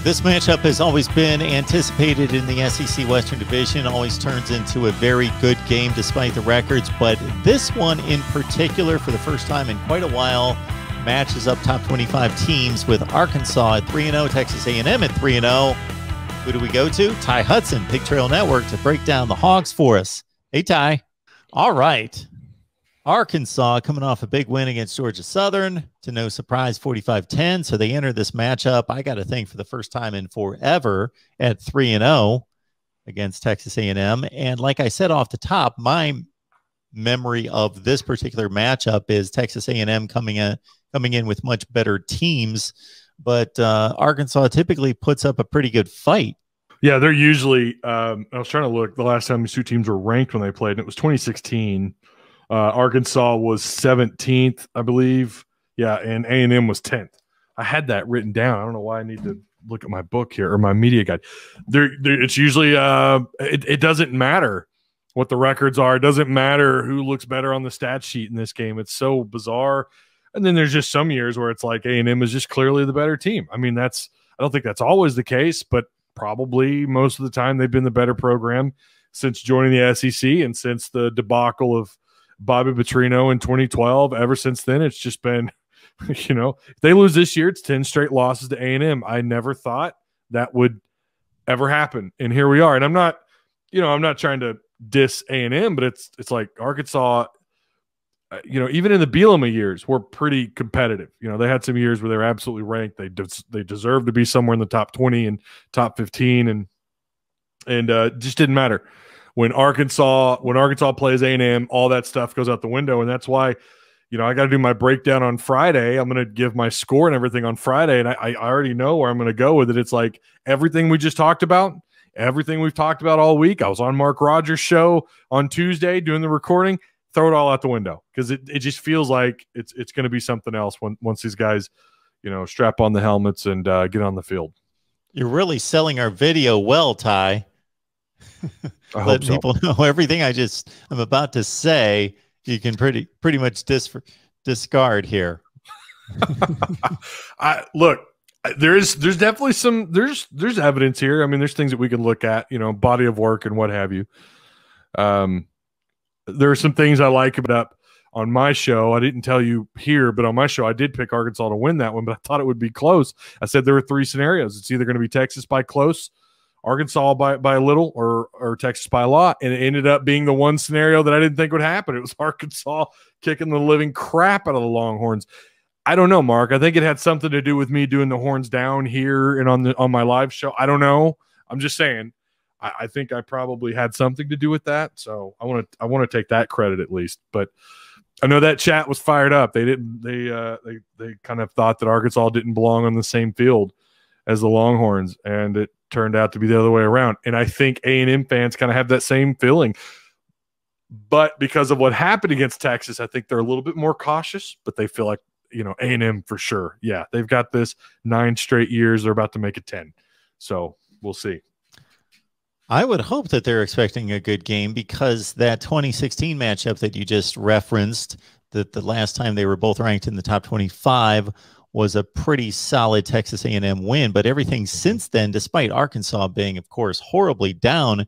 This matchup has always been anticipated in the SEC Western Division, always turns into a very good game despite the records, but this one in particular, for the first time in quite a while, matches up top 25 teams with Arkansas at 3-0, Texas A&M at 3-0. Who do we go to? Ty Hudson, Pig Trail Network, to break down the Hogs for us. Hey, Ty. All right. Arkansas coming off a big win against Georgia Southern, to no surprise 45-10, so they enter this matchup, I got to think, for the first time in forever at 3-0 against Texas A&M. And like I said off the top, my memory of this particular matchup is Texas A&M coming in with much better teams, but Arkansas typically puts up a pretty good fight. Yeah, they're usually I was trying to look the last time these two teams were ranked when they played, and it was 2016. Arkansas was 17th, I believe. Yeah, and A&M was 10th. I had that written down. I don't know why I need to look at my book here or my media guide. It's usually it doesn't matter what the records are. It doesn't matter who looks better on the stat sheet in this game. It's so bizarre. And then there's just some years where it's like A&M is just clearly the better team. I mean, I don't think that's always the case, but probably most of the time they've been the better program since joining the SEC and since the debacle of Bobby Petrino in 2012. Ever since then, it's just been, if they lose this year, it's 10 straight losses to A&M. I never thought that would ever happen. And here we are. And I'm not trying to diss A&M, but it's like Arkansas, even in the Bielema years, were pretty competitive. They had some years where they were absolutely ranked. They deserved to be somewhere in the top 20 and top 15, and just didn't matter. When Arkansas plays A&M, all that stuff goes out the window, and that's why, I got to do my breakdown on Friday. I'm going to give my score and everything on Friday, and I already know where I'm going to go with it. It's like everything we just talked about, everything we've talked about all week. I was on Mark Rogers' show on Tuesday doing the recording. Throw it all out the window, because it just feels like it's going to be something else once these guys, strap on the helmets and get on the field. You're really selling our video well, Ty. Let people know everything I'm about to say. You can pretty much discard here. Look, there's definitely there's evidence here. I mean, there's things that we can look at, body of work and what have you. There are some things I like about on my show. I didn't tell you here, but on my show, I did pick Arkansas to win that one, but I thought it would be close. I said there were three scenarios. It's either going to be Texas by close, Arkansas by a little, or Texas by a lot. And it ended up being the one scenario that I didn't think would happen. It was Arkansas kicking the living crap out of the Longhorns. I don't know, Mark. I think it had something to do with me doing the horns down here and on my live show. I don't know. I'm just saying. I think I probably had something to do with that. So I want to take that credit at least. But I know that chat was fired up. They kind of thought that Arkansas didn't belong on the same field as the Longhorns, and it turned out to be the other way around. And I think A&M fans kind of have that same feeling. But because of what happened against Texas, I think they're a little bit more cautious, but they feel like, A&M for sure. Yeah, they've got this 9 straight years. They're about to make it 10. So we'll see. I would hope that they're expecting a good game, because that 2016 matchup that you just referenced, that the last time they were both ranked in the top 25, was a pretty solid Texas A&M win. But everything since then, despite Arkansas being, of course, horribly down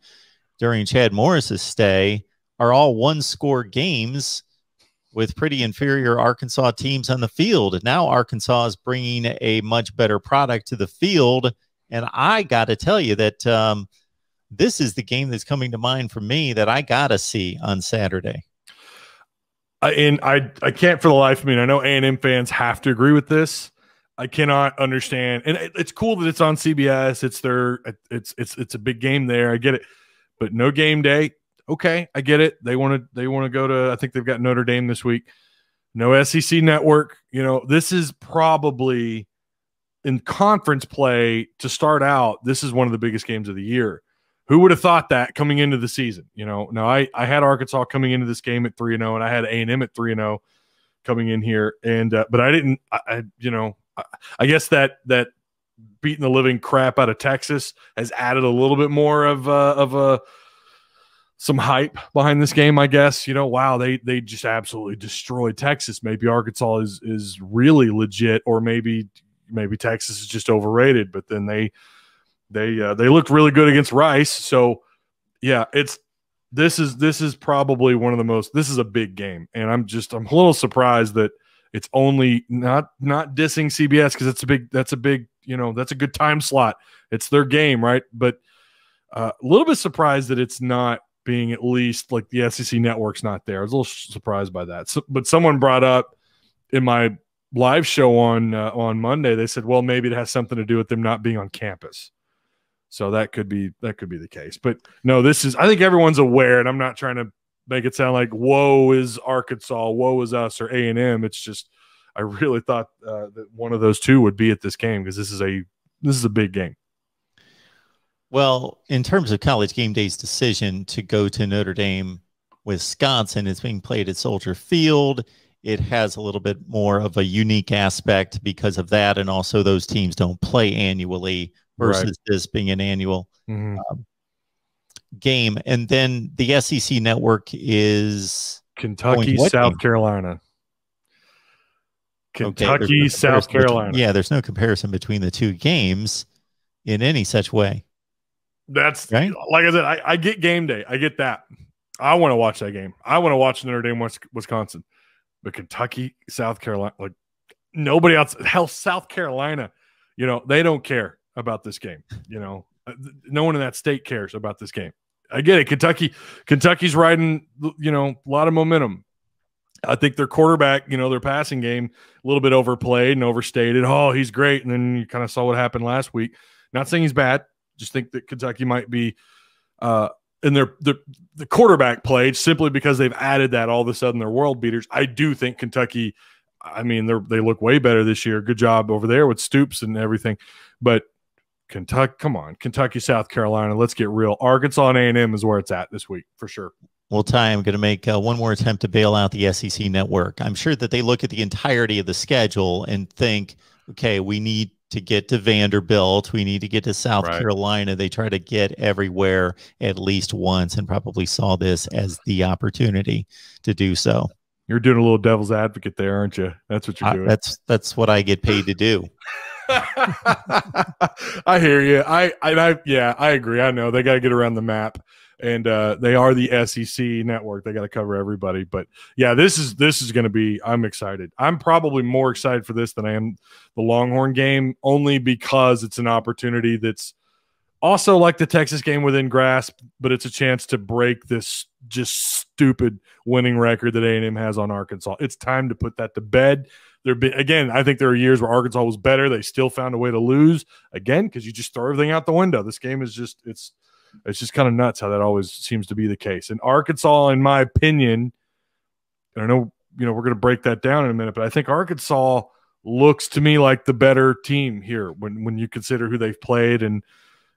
during Chad Morris's stay, are all one-score games with pretty inferior Arkansas teams on the field. And now Arkansas is bringing a much better product to the field. And I got to tell you that this is the game that's coming to mind for me that I got to see on Saturday. I can't for the life of me, and I know A&M fans have to agree with this. I cannot understand. And it's cool that it's on CBS. It's a big game there. I get it. But no game day. Okay, I get it. They want to go to, I think they've got Notre Dame this week. No SEC network. This is probably in conference play to start out. This is one of the biggest games of the year. Who would have thought that coming into the season? Now I had Arkansas coming into this game at 3-0, and I had A&M at 3-0 coming in here. And but I didn't. I guess that beating the living crap out of Texas has added a little bit more of some hype behind this game. I guess wow, they just absolutely destroyed Texas. Maybe Arkansas is really legit, or maybe maybe Texas is just overrated, but then they looked really good against Rice. So yeah, this is probably one of the most, this is a big game. And I'm a little surprised that it's only not dissing CBS, because that's a big, that's a good time slot. It's their game, right? But a little bit surprised that it's not being at least like the SEC network's not there. I was a little surprised by that. But someone brought up in my live show on Monday, they said, well, maybe it has something to do with them not being on campus. So that could be the case. But no, I think everyone's aware, and I'm not trying to make it sound like woe is Arkansas, woe is us, or A&M. It's just I really thought that one of those two would be at this game, because this is a big game. Well, in terms of College Game Day's decision to go to Notre Dame, Wisconsin, it's being played at Soldier Field. It has a little bit more of a unique aspect because of that, and also those teams don't play annually versus this being an annual game. And then the SEC network is Kentucky, South Carolina. Kentucky, South Carolina. Yeah, there's no comparison between the two games in any such way. That's right. Like I said, I get game day. I get that. I want to watch that game. I want to watch Notre Dame, Wisconsin. But Kentucky, South Carolina, like nobody else. Hell, South Carolina, they don't care about this game. No one in that state cares about this game. I get it. Kentucky's riding, a lot of momentum. I think their quarterback, their passing game, a little bit overplayed and overstated. Oh, he's great. And then you kind of saw what happened last week. Not saying he's bad. Just think that Kentucky might be in the quarterback played simply because they've added that all of a sudden they're world beaters. I do think Kentucky, I mean, they look way better this year. Good job over there with Stoops and everything. But Kentucky, come on, Kentucky, South Carolina, let's get real. Arkansas and A&M is where it's at this week for sure. Well, Ty, I'm going to make one more attempt to bail out the SEC network. I'm sure that they look at the entirety of the schedule and think, okay, we need to get to Vanderbilt. We need to get to South Carolina. They try to get everywhere at least once and probably saw this as the opportunity to do so. You're doing a little devil's advocate there, aren't you? That's what you're doing. That's what I get paid to do. I hear you. I agree. I know they got to get around the map, and they are the SEC network. They got to cover everybody. But yeah, this is going to be. I'm excited. I'm probably more excited for this than I am the Longhorn game, only because it's an opportunity that's also like the Texas game within grasp, but it's a chance to break this just stupid winning record that A&M has on Arkansas. It's time to put that to bed. Again, I think there are years where Arkansas was better. They still found a way to lose again because you just throw everything out the window. This game is just it's just kind of nuts how that always seems to be the case. And Arkansas, in my opinion, and I know we're going to break that down in a minute, but I think Arkansas looks to me like the better team here when you consider who they've played and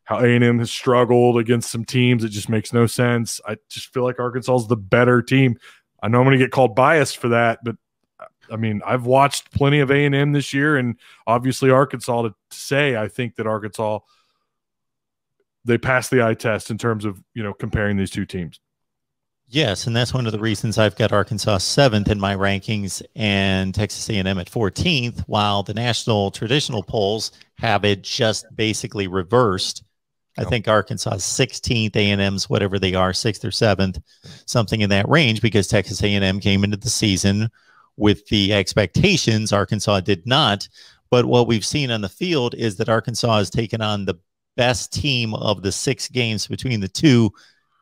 how A&M has struggled against some teams. It just makes no sense. I just feel like Arkansas is the better team. I know I'm going to get called biased for that, but I mean, I've watched plenty of A&M this year, and obviously Arkansas to say I think that Arkansas, they passed the eye test in terms of, comparing these two teams. Yes, and that's one of the reasons I've got Arkansas 7th in my rankings and Texas A&M at 14th, while the national traditional polls have it just basically reversed. I think Arkansas is 16th, A&M's whatever they are, 6th or 7th, something in that range, because Texas A&M came into the season with the expectations. Arkansas did not. But what we've seen on the field is that Arkansas has taken on the best team of the 6 games between the two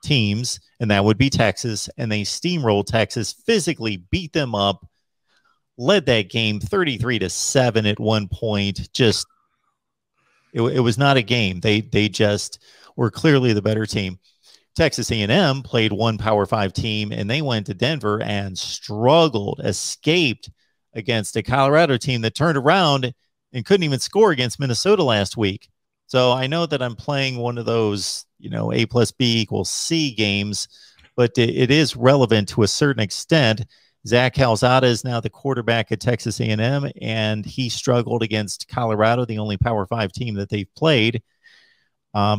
teams, and that would be Texas, and they steamrolled Texas, physically beat them up, led that game 33-7 at one point. Just it was not a game. They just were clearly the better team. Texas A&M played one Power 5 team, and they went to Denver and struggled, escaped against a Colorado team that turned around and couldn't even score against Minnesota last week. So I know that I'm playing one of those, A plus B equals C games, but it is relevant to a certain extent. Zach Calzada is now the quarterback at Texas A&M, and he struggled against Colorado, the only Power 5 team that they've played.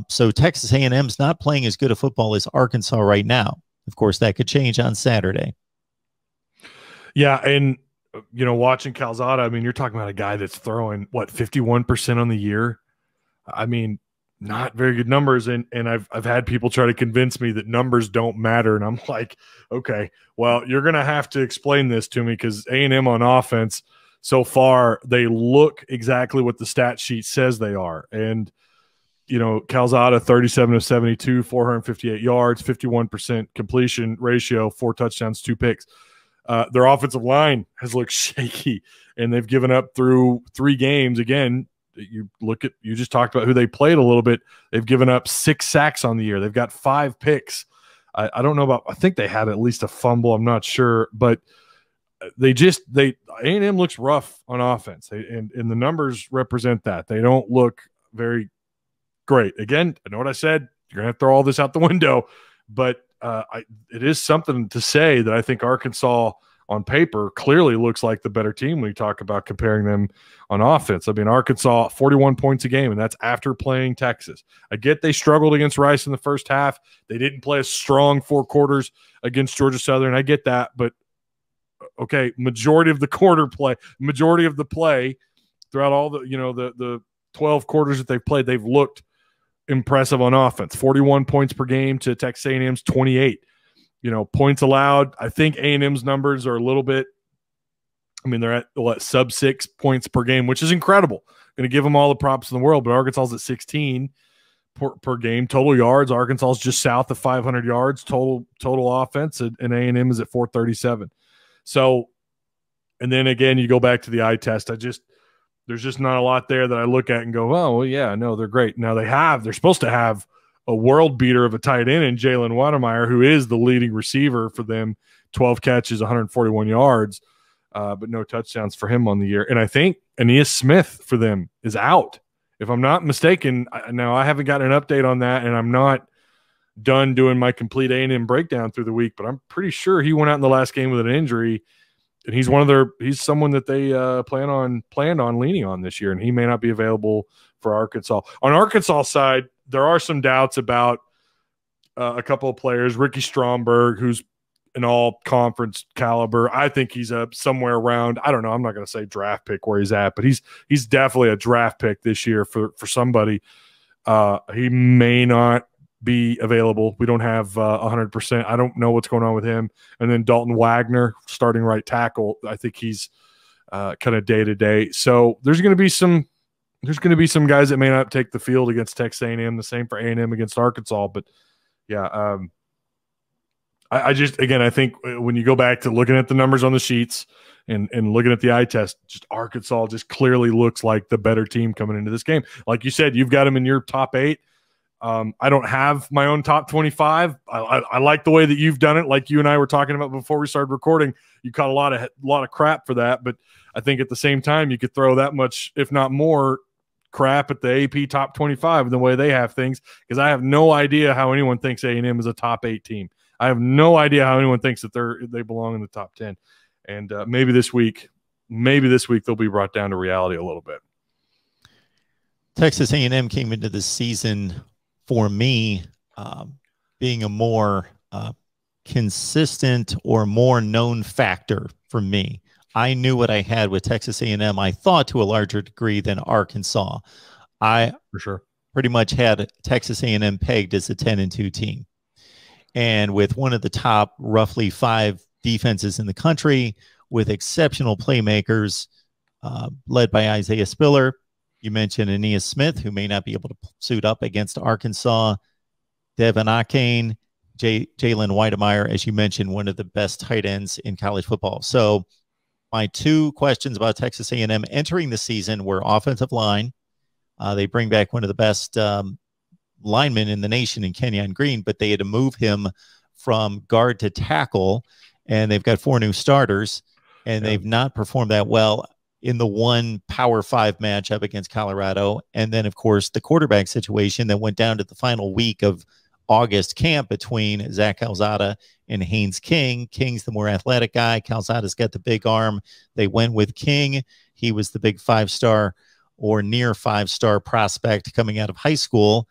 So Texas A&M is not playing as good a football as Arkansas right now. Of course, that could change on Saturday. Yeah, and watching Calzada, I mean, you're talking about a guy that's throwing, 51% on the year? I mean, not very good numbers. And I've had people try to convince me that numbers don't matter. And I'm like, okay, well, you're going to have to explain this to me, because A&M on offense so far, they look exactly what the stat sheet says they are. And, Calzada, 37 of 72, 458 yards, 51% completion ratio, 4 touchdowns, 2 picks. Their offensive line has looked shaky, and they've given up through 3 games. Again, you just talked about who they played a little bit. They've given up 6 sacks on the year. They've got 5 picks. I don't know I think they had at least a fumble. I'm not sure, but A&M looks rough on offense, and the numbers represent that. They don't look very great. Again, I know what I said. You're going to have to throw all this out the window, but it is something to say that I think Arkansas on paper clearly looks like the better team when you talk about comparing them on offense. I mean, Arkansas, 41 points a game, and that's after playing Texas. I get they struggled against Rice in the first half. They didn't play a strong 4 quarters against Georgia Southern. I get that, but okay, majority of the play throughout all the 12 quarters that they've played, they've looked impressive on offense. 41 points per game to Texas A&M's 28. Points allowed. I think A&M's numbers are a little bit, they're at sub 6 points per game, which is incredible. Going to give them all the props in the world, but Arkansas's at 16 per game. Total yards, Arkansas's just south of 500 yards total offense, and A&M is at 437. So, and then again, you go back to the eye test. There's just not a lot there that I look at and go, oh, well, yeah, no, they're great. Now they're supposed to have a world beater of a tight end in Jalen Wademeyer, who is the leading receiver for them, 12 catches, 141 yards, but no touchdowns for him on the year. And I think Aeneas Smith for them is out, if I'm not mistaken. Now, I haven't gotten an update on that, and I'm not done doing my complete A&M breakdown through the week, but I'm pretty sure he went out in the last game with an injury. And he's someone that they planned on leaning on this year, and he may not be available for Arkansas. On Arkansas side, there are some doubts about a couple of players. Ricky Stromberg, who's an all-conference caliber. I think he's somewhere around, I don't know, I'm not going to say draft pick where he's at, but he's definitely a draft pick this year for somebody. He may not be available. We don't have 100%. I don't know what's going on with him. And then Dalton Wagner, starting right tackle. I think he's kind of day to day. So there's going to be some guys that may not take the field against Texas A&M. The same for A&M against Arkansas. But yeah, I think when you go back to looking at the numbers on the sheets and looking at the eye test, just Arkansas just clearly looks like the better team coming into this game. Like you said, you've got them in your top 8. I don't have my own top 25. I like the way that you've done it. Like you and I were talking about before we started recording, you caught a lot of crap for that. But I think at the same time, you could throw that much, if not more, crap at the AP top 25 the way they have things, because I have no idea how anyone thinks A&M is a top 8 team. I have no idea how anyone thinks that they belong in the top 10. And maybe this week they'll be brought down to reality a little bit. Texas A&M came into the season, for me, being a more consistent or more known factor for me. I knew what I had with Texas A&M, I thought, to a larger degree than Arkansas. I for sure pretty much had Texas A&M pegged as a 10-2 team. And with one of the top roughly 5 defenses in the country, with exceptional playmakers led by Isaiah Spiller. You mentioned Aeneas Smith, who may not be able to suit up against Arkansas. Devin Akane, Jalen Wydermyer, as you mentioned, one of the best tight ends in college football. So my 2 questions about Texas A&M entering the season were offensive line. They bring back one of the best linemen in the nation in Kenyon Green, but they had to move him from guard to tackle, and they've got 4 new starters, and they've not performed that well in the one Power 5 matchup against Colorado. And then, of course, the quarterback situation that went down to the final week of August camp between Zach Calzada and Haynes King. King's the more athletic guy. Calzada's got the big arm. They went with King. He was the big 5-star or near 5-star prospect coming out of high school.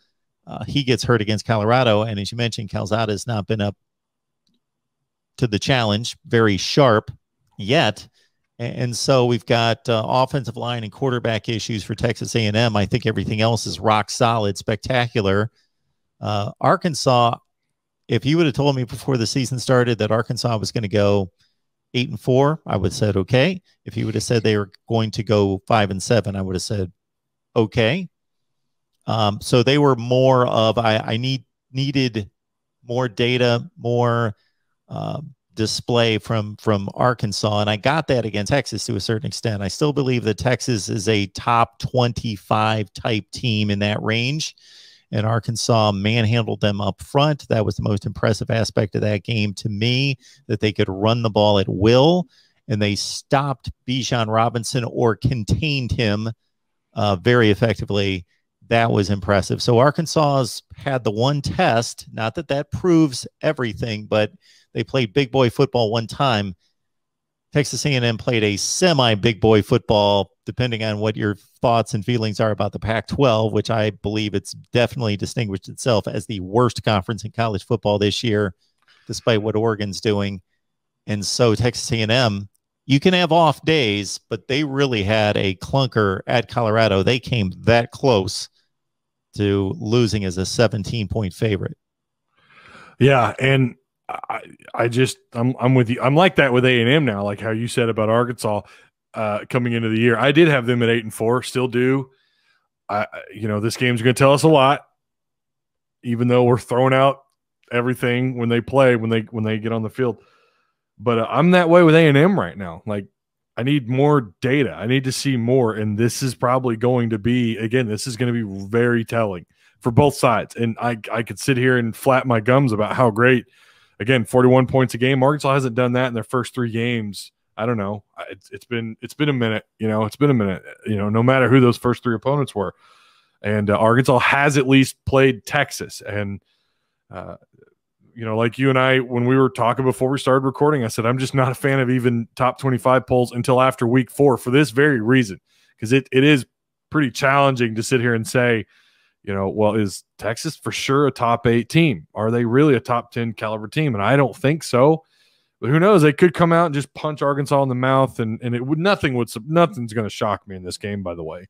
He gets hurt against Colorado. And as you mentioned, Calzada has not been up to the challenge, very sharp yet. And so we've got offensive line and quarterback issues for Texas A&M. I think everything else is rock solid, spectacular. Arkansas, if you would have told me before the season started that Arkansas was going to go 8-4, I would have said okay. If you would have said they were going to go 5-7, I would have said okay. So they were more of I needed more data, more display from Arkansas, and I got that against Texas to a certain extent. I still believe that Texas is a top 25 type team in that range, and Arkansas manhandled them up front. That was the most impressive aspect of that game to me, that they could run the ball at will, and they stopped Bijan Robinson or contained him very effectively. That was impressive. So Arkansas's had the one test, not that that proves everything, but they played big boy football one time. Texas A&M played a semi-big boy football, depending on what your thoughts and feelings are about the Pac-12, which I believe it's definitely distinguished itself as the worst conference in college football this year, despite what Oregon's doing. And so Texas A&M, you can have off days, but they really had a clunker at Colorado. They came that close to losing as a 17-point favorite. Yeah, and I'm with you. I'm like that with A&M now, like how you said about Arkansas coming into the year. I did have them at 8-4, still do. This game's going to tell us a lot, even though we're throwing out everything when they play, when they get on the field. But I'm that way with A&M right now. Like, I need more data. I need to see more, and this is probably going to be, again, this is going to be very telling for both sides. And I could sit here and flap my gums about how great. Again, 41 points a game. Arkansas hasn't done that in their first 3 games. I don't know. It's been a minute. It's been a minute. No matter who those first 3 opponents were, and Arkansas has at least played Texas. And like you and I, when we were talking before we started recording, I said I'm just not a fan of even top 25 polls until after week 4 for this very reason, because it is pretty challenging to sit here and say, well, is Texas for sure a top 8 team? Are they really a top 10 caliber team? And I don't think so. But who knows? They could come out and just punch Arkansas in the mouth, and nothing's going to shock me in this game. By the way,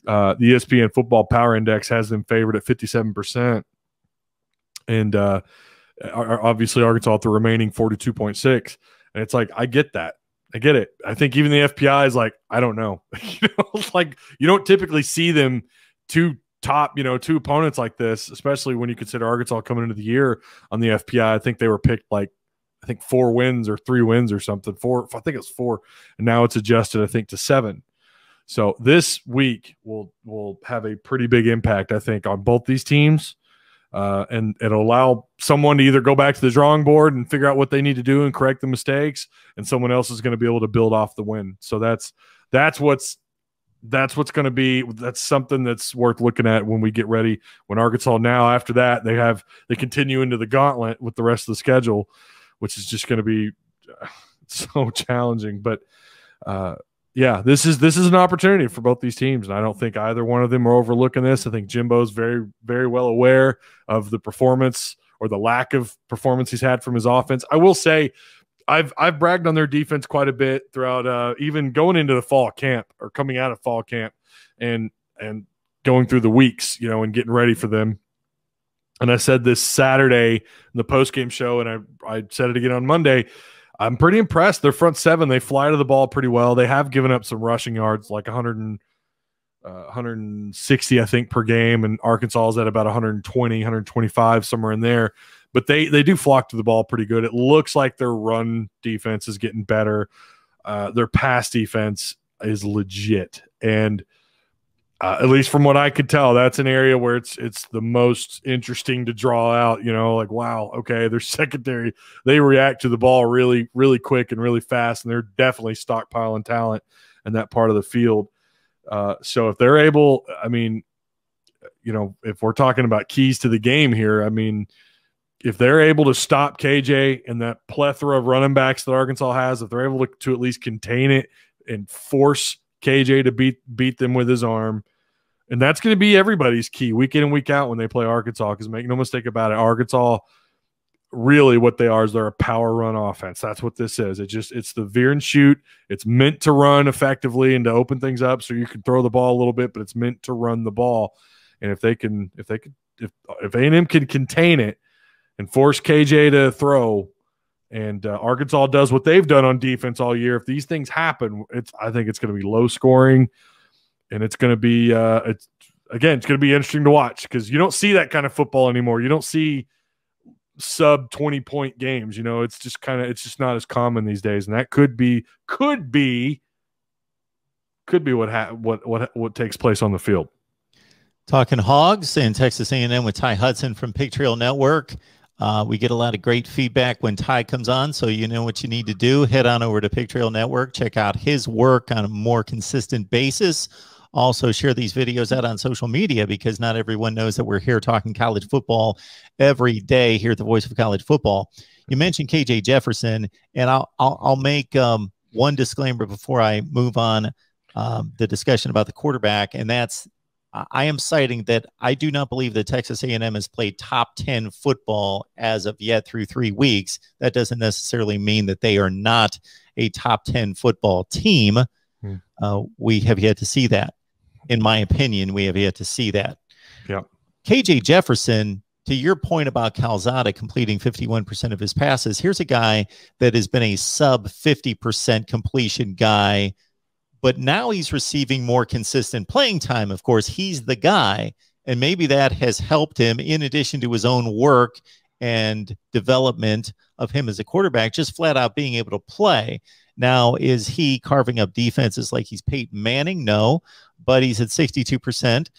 the ESPN Football Power Index has them favored at 57%, and obviously Arkansas at the remaining 42.6. And it's like, I get that. I get it. I think even the FPI is like, I don't know. Like, you don't typically see them two opponents like this, especially when you consider Arkansas coming into the year on the FPI. I think they were picked 4 wins or 3 wins or something. 4, I think it was 4, and now it's adjusted, I think, to 7. So this week will have a pretty big impact, I think, on both these teams, and it'll allow someone to either go back to the drawing board and figure out what they need to do and correct the mistakes, and someone else is going to be able to build off the win. So that's what's going to be. That's something that's worth looking at when we get ready. When Arkansas now, after that, they continue into the gauntlet with the rest of the schedule, which is just going to be so challenging. But this is an opportunity for both these teams, and I don't think either one of them are overlooking this. I think Jimbo's very, very well aware of the performance or the lack of performance he's had from his offense. I will say, I've bragged on their defense quite a bit throughout, even going into the fall camp or coming out of fall camp, and going through the weeks, and getting ready for them. And I said this Saturday in the postgame show, and I said it again on Monday. I'm pretty impressed. Their front 7, they fly to the ball pretty well. They have given up some rushing yards, like 160, I think, per game, and Arkansas is at about 120, 125, somewhere in there. But they do flock to the ball pretty good. It looks like their run defense is getting better. Their pass defense is legit. And at least from what I could tell, that's an area where it's the most interesting to draw out, like, wow, okay, their secondary, they react to the ball really, really quick and really fast, and they're definitely stockpiling talent in that part of the field. So if they're able, if we're talking about keys to the game here, if they're able to stop KJ and that plethora of running backs that Arkansas has, if they're able to at least contain it and force KJ to beat them with his arm, and that's going to be everybody's key week in and week out when they play Arkansas, because make no mistake about it, Arkansas really what they are is they're a power run offense. That's what this is. It's the veer and shoot. It's meant to run effectively and to open things up so you can throw the ball a little bit, but it's meant to run the ball. And if A&M can contain it and force KJ to throw, and Arkansas does what they've done on defense all year, if these things happen, I think it's going to be low scoring, and it's going to be it's going to be interesting to watch because you don't see that kind of football anymore. You don't see sub 20-point games. It's just not as common these days, and that could be what takes place on the field. Talking Hogs and Texas A&M with Ty Hudson from Pig Trail Network. We get a lot of great feedback when Ty comes on, so you know what you need to do. Head on over to Pig Trail Network. Check out his work on a more consistent basis. Also, share these videos out on social media because not everyone knows that we're here talking college football every day here at the Voice of College Football. You mentioned KJ Jefferson, and I'll make one disclaimer before I move on the discussion about the quarterback, and that's I am citing that I do not believe that Texas A&M has played top 10 football as of yet through 3 weeks. That doesn't necessarily mean that they are not a top 10 football team. We have yet to see that. In my opinion, we have yet to see that. Yeah. KJ Jefferson, to your point about Calzada completing 51% of his passes, here's a guy that has been a sub 50% completion guy, but now he's receiving more consistent playing time. Of course, he's the guy, and maybe that has helped him in addition to his own work and development of him as a quarterback, just flat out being able to play. Now, is he carving up defenses like he's Peyton Manning? No, but he's at 62%,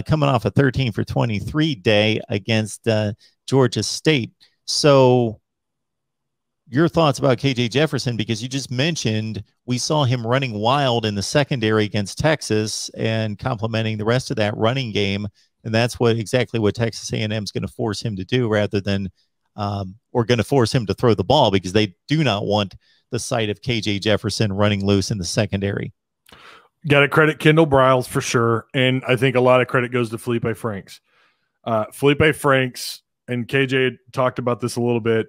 coming off a 13 for 23 day against Georgia State. So your thoughts about KJ Jefferson, because you just mentioned we saw him running wild in the secondary against Texas and complementing the rest of that running game. And that's exactly what Texas A&M is going to force him to do rather than or going to force him to throw the ball because they do not want the sight of KJ Jefferson running loose in the secondary. Got to credit Kendall Briles for sure. And I think a lot of credit goes to Felipe Franks. Felipe Franks and KJ talked about this a little bit.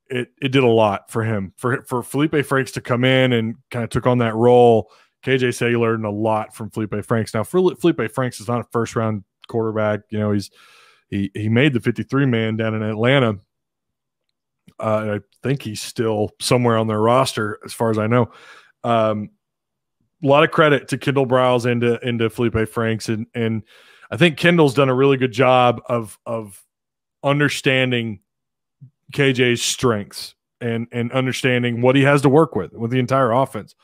It did a lot for him. For Felipe Franks to come in and kind of took on that role, KJ said he learned a lot from Felipe Franks. Now, Felipe Franks is not a first-round quarterback. He made the 53-man down in Atlanta. I think he's still somewhere on their roster as far as I know. A lot of credit to Kendall Briles and to Felipe Franks. And I think Kendall's done a really good job of understanding KJ's strengths and understanding what he has to work with the entire offense.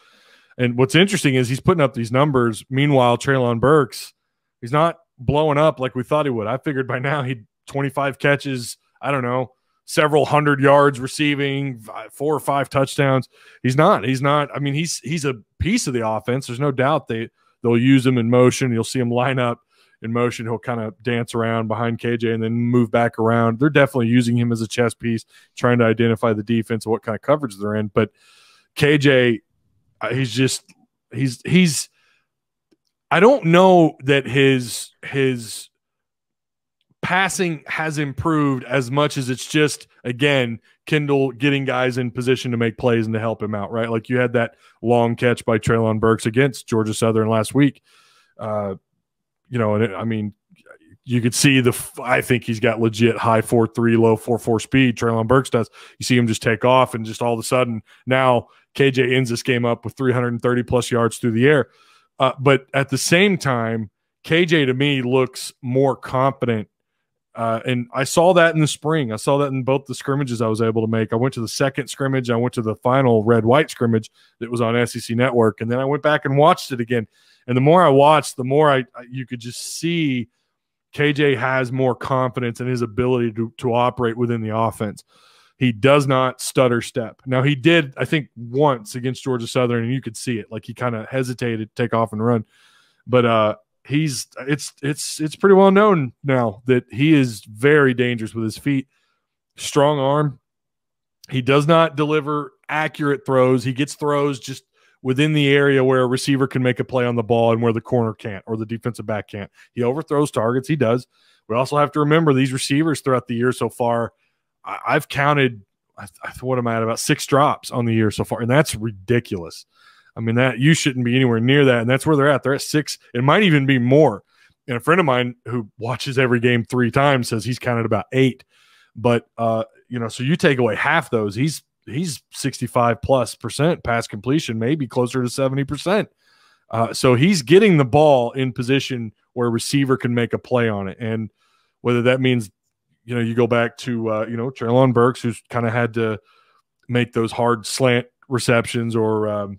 And what's interesting is he's putting up these numbers. Meanwhile, Treylon Burks, he's not blowing up like we thought he would. I figured by now he'd 25 catches, I don't know, several hundred yards receiving, 4 or 5 touchdowns. He's not. I mean, he's a piece of the offense. There's no doubt they'll use him in motion. You'll see him line up in motion. He'll kind of dance around behind KJ and then move back around. They're definitely using him as a chess piece, trying to identify the defense and what kind of coverage they're in. But KJ, he's I don't know that his passing has improved as much as it's just, again, Kendall getting guys in position to make plays and to help him out, right? Like you had that long catch by Treylon Burks against Georgia Southern last week. I mean, you could see I think he's got legit high 4.3, low 4.4 speed. Treylon Burks does. You see him just take off, and just all of a sudden now KJ ends this game up with 330 plus yards through the air. But at the same time, KJ to me looks more competent. And I saw that in the spring. I saw that in both the scrimmages I was able to make. I went to the second scrimmage. I went to the final red-white scrimmage that was on SEC Network. And then I went back and watched it again. And the more I watched, the more you could just see KJ has more confidence in his ability to operate within the offense. He does not stutter step. Now, he did, I think, once against Georgia Southern, and you could see it. Like he kind of hesitated to take off and run. But it's pretty well known now that he is very dangerous with his feet. Strong arm. He does not deliver accurate throws. He gets throws just within the area where a receiver can make a play on the ball and where the corner can't or the defensive back can't. He overthrows targets. He does. We also have to remember these receivers throughout the year so far, I've counted, what am I at, about 6 drops on the year so far, and that's ridiculous. I mean, that you shouldn't be anywhere near that, and that's where they're at. They're at 6. It might even be more. And a friend of mine who watches every game 3 times says he's counted about 8. But you know, so you take away half those, he's 65+% pass completion, maybe closer to 70%. So he's getting the ball in position where a receiver can make a play on it, and whether that means, you know, you go back to you know, Treylon Burks, who's kind of had to make those hard slant receptions, or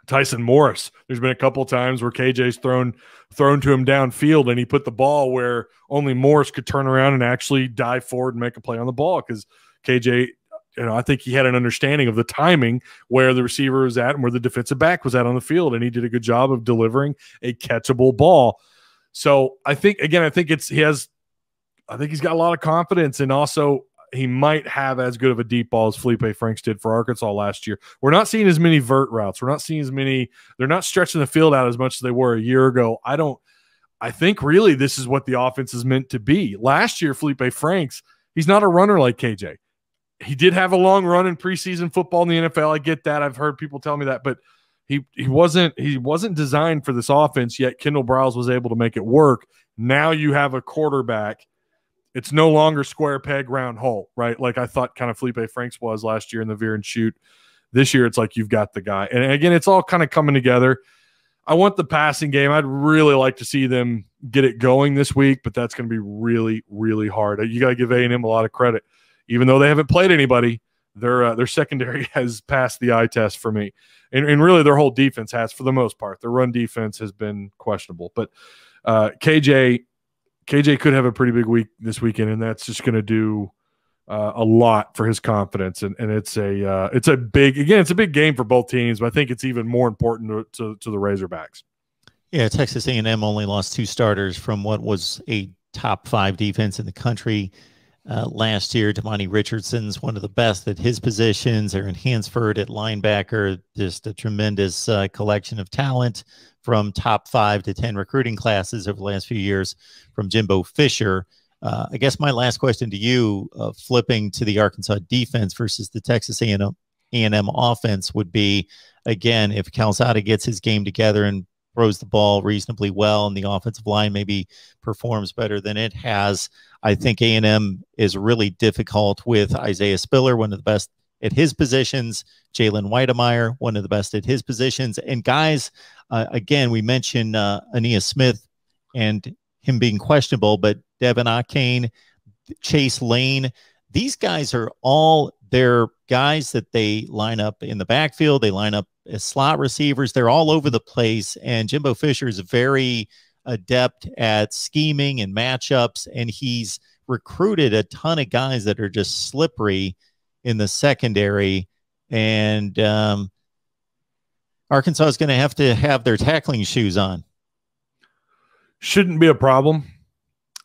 Tyson Morris. There's been a couple times where KJ's thrown to him downfield, and he put the ball where only Morris could turn around and actually dive forward and make a play on the ball, because KJ, you know, I think he had an understanding of the timing where the receiver was at and where the defensive back was at on the field, and he did a good job of delivering a catchable ball. So I think, again, I think he's got a lot of confidence, and also he might have as good of a deep ball as Felipe Franks did for Arkansas last year. We're not seeing as many vert routes. We're not seeing as many. They're not stretching the field out as much as they were a year ago. I think really this is what the offense is meant to be. Last year, Felipe Franks, he's not a runner like KJ. He did have a long run in preseason football in the NFL. I get that. I've heard people tell me that, but he wasn't designed for this offense, yet Kendall Briles was able to make it work. Now you have a quarterback. It's no longer square peg, round hole, right? Like I thought kind of Felipe Franks was last year in the veer and shoot. This year, it's like you've got the guy. And again, it's all kind of coming together. I want the passing game. I'd really like to see them get it going this week, but that's going to be really, really hard. You got to give A&M a lot of credit. Even though they haven't played anybody, their secondary has passed the eye test for me. And really their whole defense has, for the most part. Their run defense has been questionable. But KJ could have a pretty big week this weekend, and that's just going to do a lot for his confidence. And it's a big game for both teams, but I think it's even more important to the Razorbacks. Yeah, Texas A&M only lost 2 starters from what was a top 5 defense in the country last year. Damani Richardson's one of the best at his positions. Aaron Hansford at linebacker, just a tremendous collection of talent from top 5 to 10 recruiting classes over the last few years from Jimbo Fisher. I guess my last question to you, flipping to the Arkansas defense versus the Texas A&M offense, would be, again, if Calzada gets his game together and throws the ball reasonably well and the offensive line maybe performs better than it has, I think A&M is really difficult with Isaiah Spiller, one of the best at his positions, Jalen Weidemeyer, one of the best at his positions, and guys, again, we mentioned Ainias Smith and him being questionable, but Devin Akane, Chase Lane, these guys are all their guys that they line up in the backfield. They line up as slot receivers. They're all over the place, and Jimbo Fisher is very adept at scheming and matchups, and he's recruited a ton of guys that are just slippery in the secondary, and Arkansas is going to have their tackling shoes on. Shouldn't be a problem.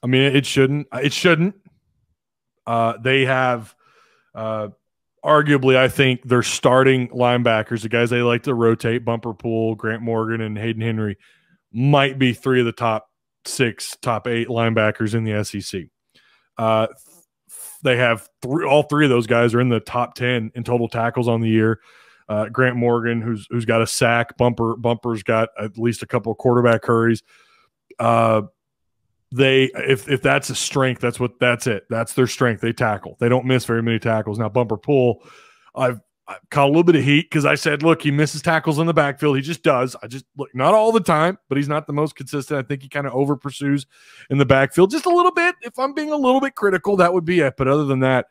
I mean, it shouldn't. It shouldn't. They have arguably, I think, their starting linebackers, the guys they like to rotate, Bumper Pool, Grant Morgan, and Hayden Henry, might be 3 of the top 6, top 8 linebackers in the SEC. They have all 3 of those guys are in the top 10 in total tackles on the year. Grant Morgan, who's got a sack. Bumper's got at least a couple of quarterback hurries. If that's a strength, that's it. That's their strength. They tackle. They don't miss very many tackles. Now, Bumper Pool, I've caught a little bit of heat because I said, look, he misses tackles in the backfield. He just does. Not all the time, but he's not the most consistent. I think he kind of over pursues in the backfield just a little bit. If I'm being a little bit critical, that would be it. But other than that,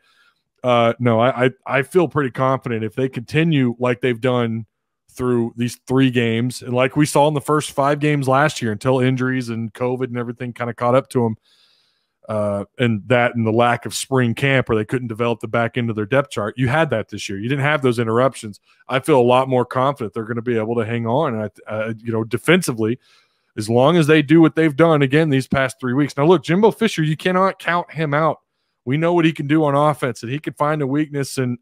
no, I feel pretty confident if they continue like they've done through these 3 games, and like we saw in the first 5 games last year until injuries and COVID and everything kind of caught up to them, and the lack of spring camp where they couldn't develop the back end of their depth chart. You had that this year. You didn't have those interruptions. I feel a lot more confident they're going to be able to hang on. And defensively, as long as they do what they've done again these past 3 weeks. Now, look, Jimbo Fisher, you cannot count him out. We know what he can do on offense, and he can find a weakness and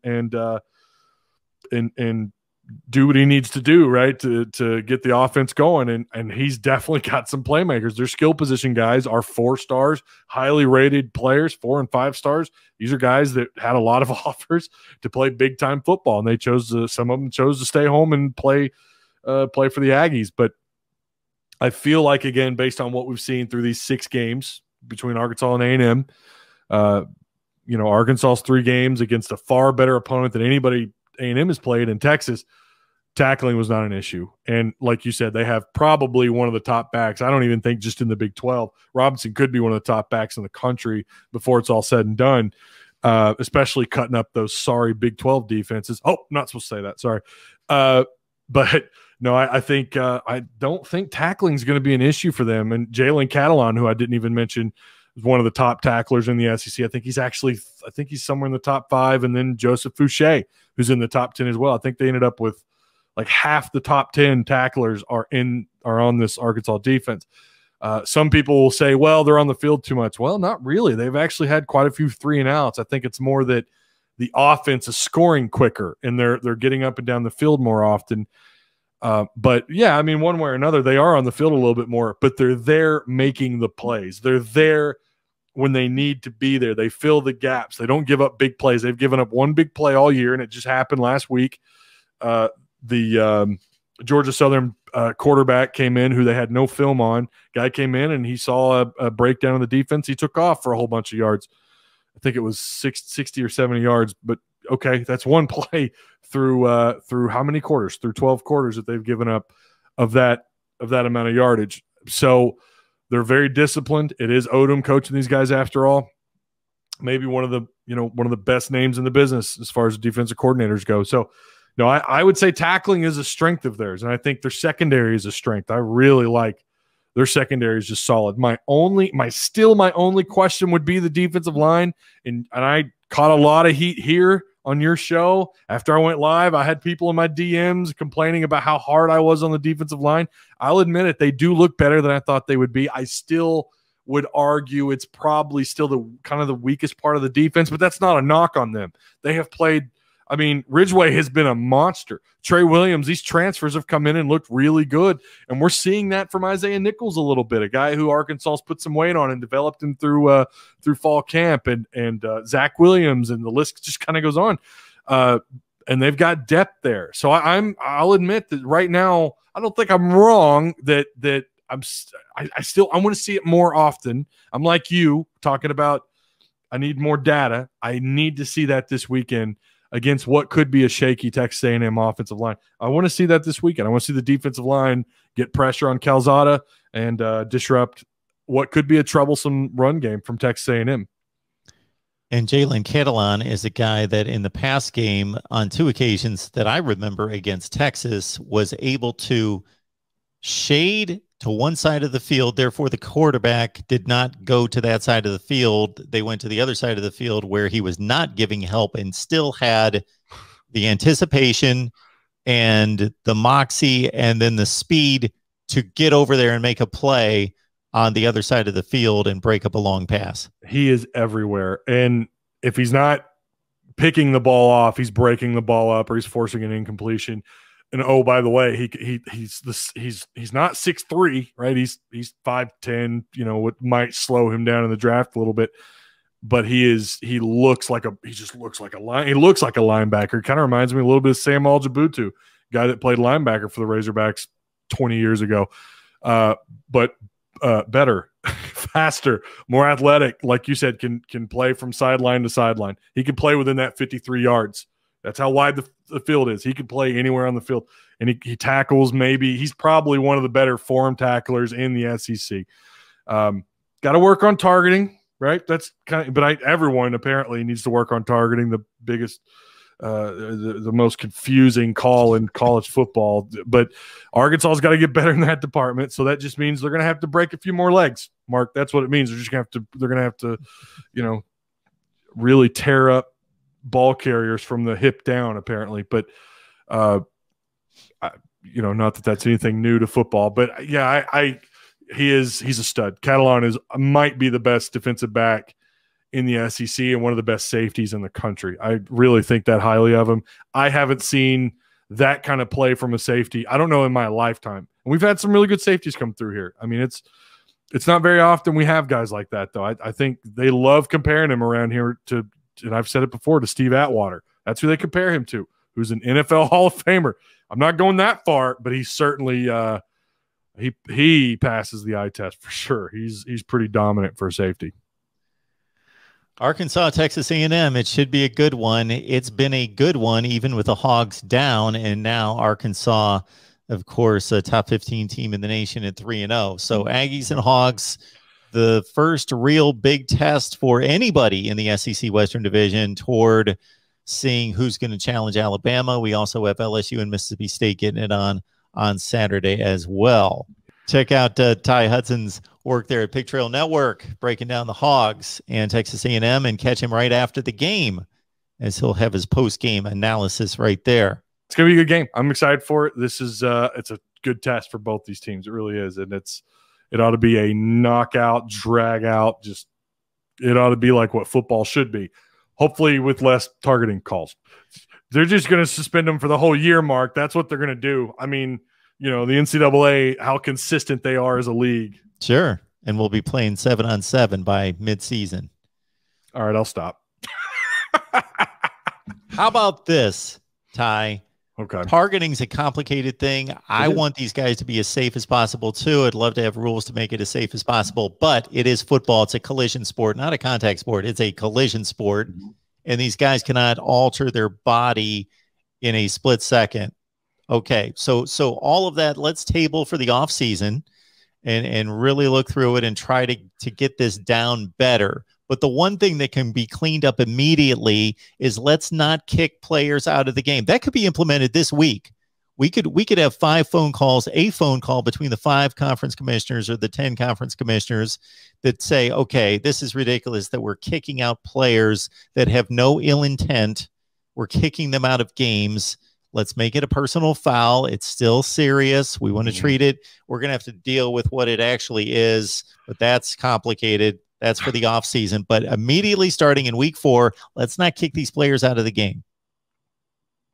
do what he needs to do, right, to get the offense going. And he's definitely got some playmakers. Their skill position guys are 4 stars, highly rated players, 4 and 5 stars. These are guys that had a lot of offers to play big time football, and they chose some of them chose to stay home and play for the Aggies. But I feel like, again, based on what we've seen through these 6 games between Arkansas and A&M, Arkansas's 3 games against a far better opponent than anybody A&M has played in Texas, tackling was not an issue. And like you said, they have probably one of the top backs. I don't even think just in the Big 12. Robinson could be one of the top backs in the country before it's all said and done, especially cutting up those sorry Big 12 defenses. Oh, not supposed to say that. Sorry. But no, I think I don't think tackling is going to be an issue for them. And Jalen Catalon, who I didn't even mention, is one of the top tacklers in the SEC. I think he's somewhere in the top 5. And then Joseph Fouché, who's in the top 10 as well. I think they ended up with like half the top 10 tacklers are on this Arkansas defense. Some people will say, well, they're on the field too much. Well, not really. They've actually had quite a few 3 and outs. I think it's more that the offense is scoring quicker and they're getting up and down the field more often. But yeah, I mean, one way or another, they are on the field a little bit more, but they're there making the plays. They're there when they need to be there. They fill the gaps. They don't give up big plays. They've given up 1 big play all year, and it just happened last week. The Georgia Southern quarterback came in who they had no film on. Guy came in and he saw a breakdown of the defense. He took off for a whole bunch of yards. I think it was 60 or 70 yards, but okay, that's 1 play through how many quarters? Through 12 quarters that they've given up of that amount of yardage. So they're very disciplined. It is Odom coaching these guys after all. Maybe one of the best names in the business as far as defensive coordinators go. So no, I would say tackling is a strength of theirs, and I think their secondary is a strength. I really like their secondary is just solid. My only question would be the defensive line, and I caught a lot of heat here on your show after I went live. I had people in my DMs complaining about how hard I was on the defensive line. I'll admit it; they do look better than I thought they would be. I still would argue it's probably still the kind of the weakest part of the defense, but that's not a knock on them. They have played. I mean, Ridgeway has been a monster. Trey Williams, these transfers have come in and looked really good. And we're seeing that from Isaiah Nichols a little bit, a guy who Arkansas's put some weight on and developed him through fall camp, and Zach Williams, and the list just kind of goes on. And they've got depth there. So I'll admit that right now, I don't think I'm wrong that I want to see it more often. I'm like you talking about, I need more data. I need to see that this weekend against what could be a shaky Texas A&M offensive line. I want to see that this weekend. I want to see the defensive line get pressure on Calzada and disrupt what could be a troublesome run game from Texas A&M. And Jalen Catalon is a guy that in the past game, on 2 occasions that I remember against Texas, was able to shade to one side of the field. Therefore, the quarterback did not go to that side of the field. They went to the other side of the field where he was not giving help and still had the anticipation and the moxie and then the speed to get over there and make a play on the other side of the field and break up a long pass. He is everywhere. And if he's not picking the ball off, he's breaking the ball up or he's forcing an incompletion. And oh, by the way, he's not 6'3", right? He's 5'10", what might slow him down in the draft a little bit. But he looks like a linebacker. Kind of reminds me a little bit of Sam Aljabutu, guy that played linebacker for the Razorbacks 20 years ago. But better, faster, more athletic. Like you said, can play from sideline to sideline. He can play within that 53 yards. That's how wide the field is. He can play anywhere on the field, and he tackles. Maybe he's probably one of the better form tacklers in the SEC. Got to work on targeting, right? That's but everyone apparently needs to work on targeting. The biggest, the most confusing call in college football. But Arkansas's got to get better in that department. So that just means they're going to have to break a few more legs, Mark. That's what it means. They're going to have to, really tear up ball carriers from the hip down, apparently. But not that that's anything new to football, but yeah, he's a stud. Catalon might be the best defensive back in the SEC and one of the best safeties in the country. I really think that highly of him. I haven't seen that kind of play from a safety, I don't know, in my lifetime. And we've had some really good safeties come through here. I mean, it's not very often we have guys like that, though. I think they love comparing him around here to, and I've said it before, to Steve Atwater. That's who they compare him to, who's an NFL Hall of Famer. I'm not going that far, but he's certainly he passes the eye test for sure. He's pretty dominant for a safety. Arkansas, Texas A&M, it should be a good one. It's been a good one, even with the Hogs down, and now Arkansas, of course, a top 15 team in the nation at 3-0. So Aggies and Hogs, the first real big test for anybody in the SEC Western Division toward seeing who's going to challenge Alabama. We also have LSU and Mississippi State getting it on Saturday as well. Check out Ty Hudson's work there at Pig Trail Network, breaking down the Hogs and Texas A&M, and catch him right after the game, as he'll have his post-game analysis right there. It's going to be a good game. I'm excited for it. This is it's a good test for both these teams. It really is. And it ought to be a knockout, drag out. It ought to be like what football should be. Hopefully with less targeting calls. They're just going to suspend them for the whole year, Mark. That's what they're going to do. I mean, you know, the NCAA, how consistent they are as a league. Sure. And we'll be playing 7-on-7 by mid-season. All right, I'll stop. How about this, Ty? Okay. Targeting's a complicated thing. I want these guys to be as safe as possible, too. I'd love to have rules to make it as safe as possible, but it is football. It's a collision sport, not a contact sport. It's a collision sport, and these guys cannot alter their body in a split second. Okay, so all of that, let's table for the offseason and really look through it and try to get this down better. But the one thing that can be cleaned up immediately is let's not kick players out of the game. That could be implemented this week. We could have 5 phone calls, a phone call between the 5 conference commissioners or the 10 conference commissioners that say, okay, this is ridiculous that we're kicking out players that have no ill intent. We're kicking them out of games. Let's make it a personal foul. It's still serious. We want to treat it. We're going to have to deal with what it actually is, but that's complicated. That's for the offseason. But immediately starting in week 4, let's not kick these players out of the game.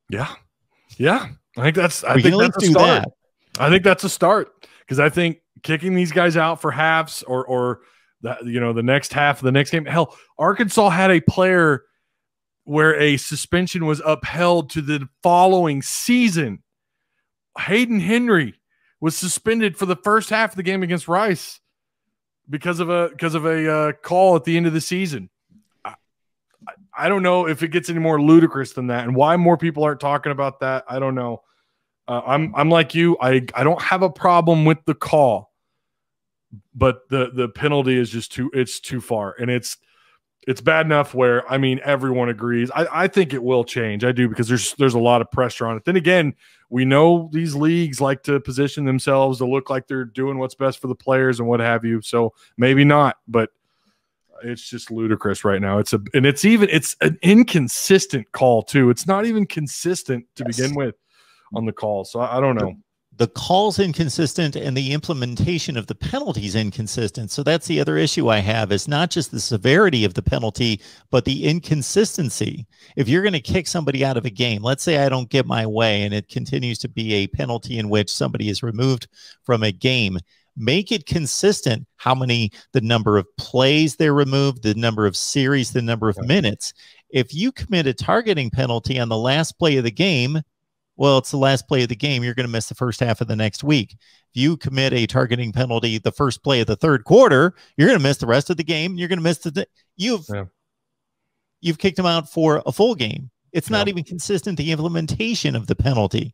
Yeah. Yeah. I think that's a start. I think that's a start, because I think kicking these guys out for halves or that, you know, the next half of the next game. Hell, Arkansas had a player where a suspension was upheld to the following season. Hayden Henry was suspended for the first half of the game against Rice because of a call at the end of the season. I don't know if it gets any more ludicrous than that, and why more people aren't talking about that, I don't know. I'm like you. I don't have a problem with the call, but the penalty is just too far, and it's bad enough where, I mean, everyone agrees. I think it will change. I do, because there's a lot of pressure on it. Then again, we know these leagues like to position themselves to look like they're doing what's best for the players and what have you. So maybe not, but it's just ludicrous right now. It's an inconsistent call too. It's not even consistent to begin with on the call. So I don't know. The call's inconsistent and the implementation of the penalty is inconsistent. So that's the other issue I have, is not just the severity of the penalty, but the inconsistency. If you're going to kick somebody out of a game, let's say I don't get my way and it continues to be a penalty in which somebody is removed from a game, make it consistent the number of plays they're removed, the number of series, the number of minutes. If you commit a targeting penalty on the last play of the game, well, it's the last play of the game. You're going to miss the first half of the next week. If you commit a targeting penalty the first play of the third quarter, you're going to miss the rest of the game. You're going to miss you've kicked them out for a full game. It's not even consistent, the implementation of the penalty.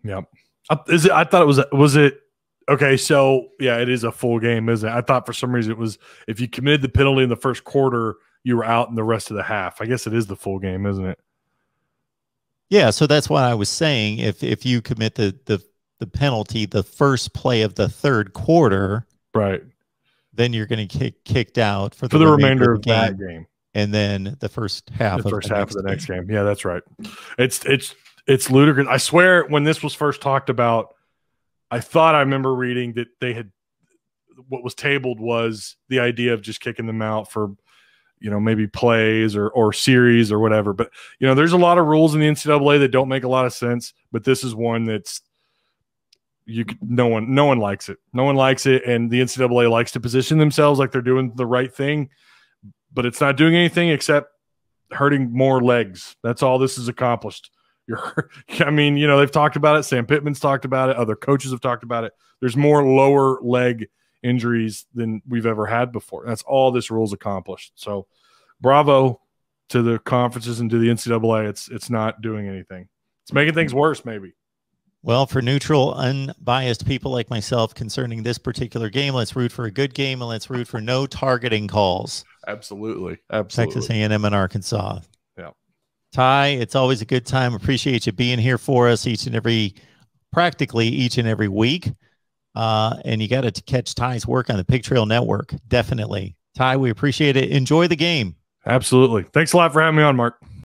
Yeah. I thought was it okay, so yeah, it is a full game, isn't it? I thought for some reason it was, if you committed the penalty in the first quarter, you were out in the rest of the half. I guess it is the full game, isn't it? Yeah, so that's what I was saying. If you commit the penalty the first play of the third quarter, right, then you're going to get kicked out for the remainder of that game, and then the first half of the next game. Yeah, that's right. It's ludicrous. I swear, when this was first talked about, I thought I remember reading that they had, what was tabled was the idea of just kicking them out for, maybe plays or series or whatever. But, there's a lot of rules in the NCAA that don't make a lot of sense, but this is one that's no one likes it. No one likes it. And the NCAA likes to position themselves like they're doing the right thing, but it's not doing anything except hurting more legs. That's all this has accomplished. They've talked about it. Sam Pittman's talked about it. Other coaches have talked about it. There's more lower leg injuries than we've ever had before. That's all this rule's accomplished. So bravo to the conferences and to the NCAA. It's not doing anything. It's making things worse, maybe. Well, for neutral, unbiased people like myself concerning this particular game, let's root for a good game and let's root for no targeting calls. Absolutely. Texas A&M and Arkansas. Yeah. Ty, it's always a good time. Appreciate you being here for us practically each and every week. And you got to catch Ty's work on the Pig Trail Network. Definitely. Ty, we appreciate it. Enjoy the game. Absolutely. Thanks a lot for having me on, Mark.